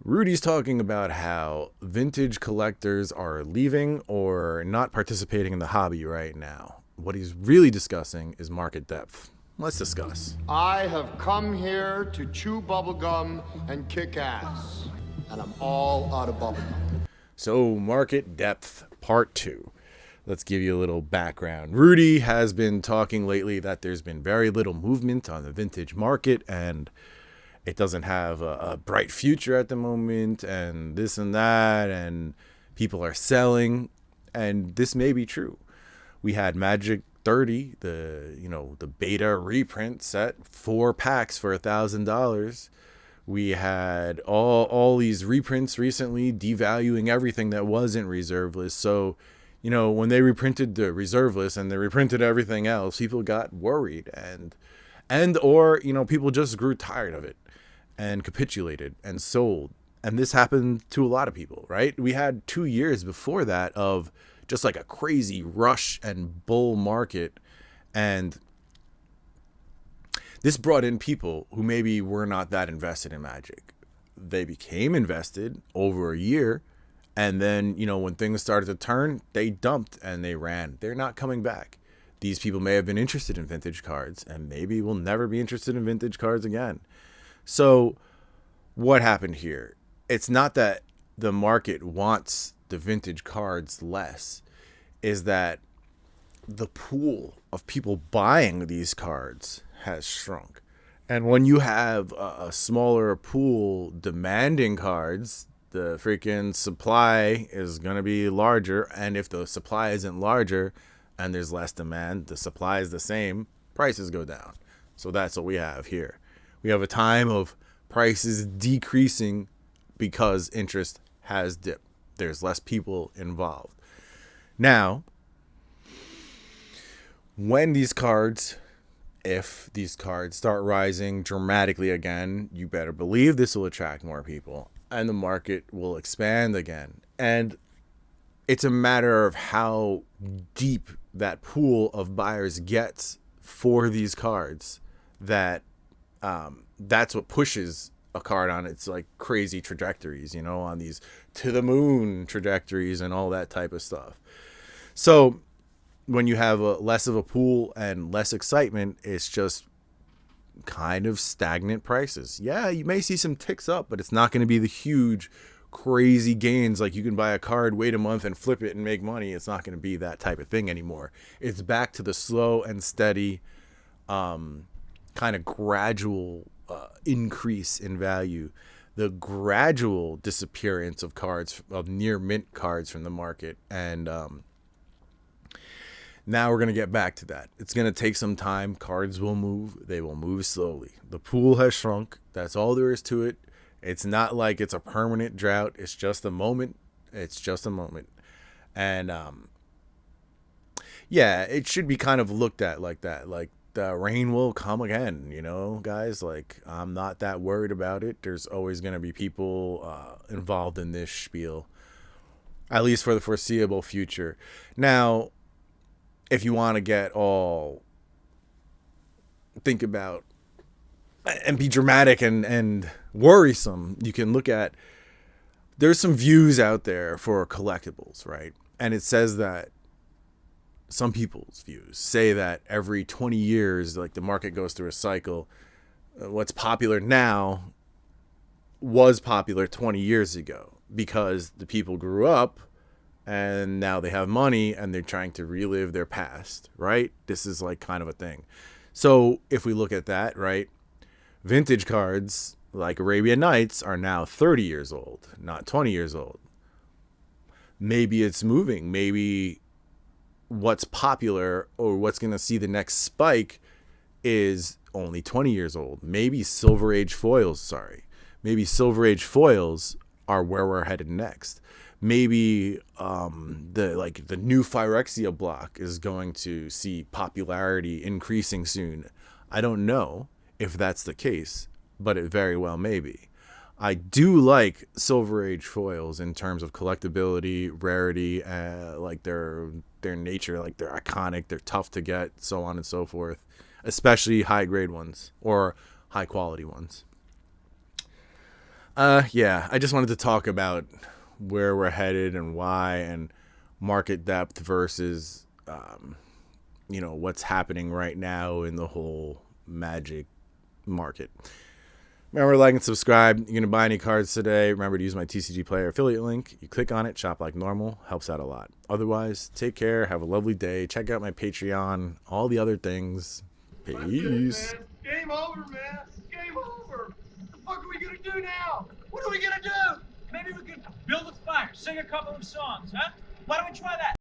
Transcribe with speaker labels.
Speaker 1: Rudy's talking about how vintage collectors are leaving or not participating in the hobby right now. What he's really discussing is market depth. Let's discuss.
Speaker 2: I have come here to chew bubblegum and kick ass. And I'm all out of bubblegum.
Speaker 1: So, market depth, part 2. Let's give you a little background. Rudy has been talking lately that there's been very little movement on the vintage market and it doesn't have a bright future at the moment, and this and that, and people are selling, and this may be true. We had Magic 30, the beta reprint set, 4 packs for $1,000. We had all these reprints recently devaluing everything that wasn't reserve list. So, when they reprinted the reserve list and they reprinted everything else, people got worried or people just grew tired of it and capitulated and sold. And this happened to a lot of people, right? We had 2 years before that of just like a crazy rush and bull market. And this brought in people who maybe were not that invested in Magic. They became invested over a year. And then, when things started to turn, they dumped and they ran. They're not coming back. These people may have been interested in vintage cards and maybe will never be interested in vintage cards again. So what happened here? It's not that the market wants the vintage cards less. Is that the pool of people buying these cards has shrunk. And when you have a smaller pool demanding cards, the freaking supply is going to be larger. And if the supply isn't larger and there's less demand, the supply is the same, prices go down. So that's what we have here. We have a time of prices decreasing because interest has dipped. There's less people involved. Now, when these cards, if these cards start rising dramatically again, you better believe this will attract more people and the market will expand again. And it's a matter of how deep that pool of buyers gets for these cards that's what pushes a card on its like crazy trajectories, on these to the moon trajectories and all that type of stuff. So when you have less of a pool and less excitement, it's just kind of stagnant prices. Yeah, you may see some ticks up, but it's not going to be the huge crazy gains like you can buy a card, wait a month and flip it and make money. It's not going to be that type of thing anymore. It's back to the slow and steady kind of gradual increase in value, the gradual disappearance of cards, of near mint cards from the market. And now we're going to get back to that. It's going to take some time. Cards will move. They will move slowly. The pool has shrunk. That's all there is to it. It's not like it's a permanent drought. It's just a moment. It's just a moment. And it should be kind of looked at like that. Like, the rain will come again, guys. Like, I'm not that worried about it. There's always going to be people involved in this spiel, at least for the foreseeable future. Now, if you want to get all think about and be dramatic and worrisome, you can look at, there's some views out there for collectibles, right? And it says that some people's views say that every 20 years, like the market goes through a cycle. What's popular now was popular 20 years ago because the people grew up and now they have money and they're trying to relive their past, right? This is like kind of a thing. So if we look at that, right, vintage cards like Arabian Nights are now 30 years old, not 20 years old. Maybe it's moving. Maybe what's popular or what's going to see the next spike is only 20 years old. Maybe Silver Age foils are where we're headed next. Maybe the new Phyrexia block is going to see popularity increasing soon. I don't know if that's the case, but it very well may be. I do like Silver Age foils in terms of collectability, rarity, like their nature, like they're iconic, they're tough to get, so on and so forth, especially high grade ones or high quality ones. Yeah, I just wanted to talk about where we're headed and why, and market depth versus, what's happening right now in the whole Magic market. Remember to like and subscribe. You're going to buy any cards today. Remember to use my TCG Player affiliate link. You click on it, shop like normal. Helps out a lot. Otherwise, take care. Have a lovely day. Check out my Patreon. All the other things. Peace.
Speaker 2: Game over, man. Game over. What the fuck are we gonna do now? What are we gonna do?
Speaker 3: Maybe we could build a fire, sing a couple of songs, huh? Why don't we try that?